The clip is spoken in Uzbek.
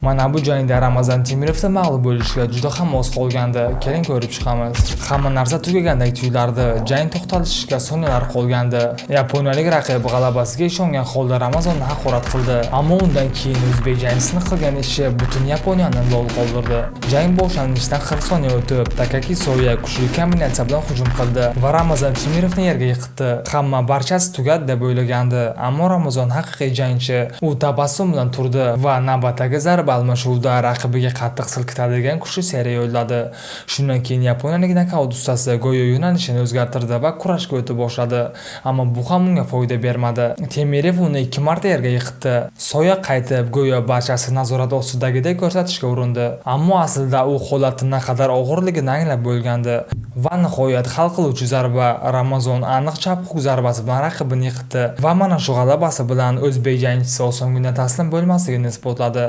Mana bu jangda Ramazan Temirovda mag'lub bo'lishga juda ham oz qolgandi. Keling ko'rib chiqamiz. Hamma narsa tugagandek tuyulardi. Jang to'xtatishga soniyalar qolgandi. Yaponiyalik raqib g'alabasiga ishongan holda Ramazonni haqorat qildi. Ammo undan keyin o'zbek jangchisining qilgan ishi butun Yaponiyani lol qoldirdi. Jang boshlanishidan 40 soniya o'tib, Takaki Soya kuchli kombinatsiya bilan hujum qildi va Ramazan Temirovni yerga yiqitdi. Hamma barchasi tugadi deb o'ylagandi, ammo Ramazon haqiqiy jangchi. U tabassum bilan turdi va navbatdagi zarba almashuvda raqibiga qattiq silkitadigan kuchli seriya yo'lladi. Shundan keyin yaponiyalik nokaut ustasi go'yo yo'nalishini o'zgartirdi va kurashga o'tib boshladi. Ammo bu ham unga foyda bermadi. Temirov uni 2 marta yerga yiqitdi. Soya qaytib go'yo barchasi nazorat ostidagidek ko'rsatishga urindi. Ammo aslida u holatining naqadar og'irligini anglab bo'lgandi. Va nihoyat hal qiluvchi zarba Ramazon aniq chap huk zarbasi bilan raqibini yiqitdi va mana shu g'alabasi bilan o'zbek jangchisi osongina taslim bo'lmasligini isbotladi.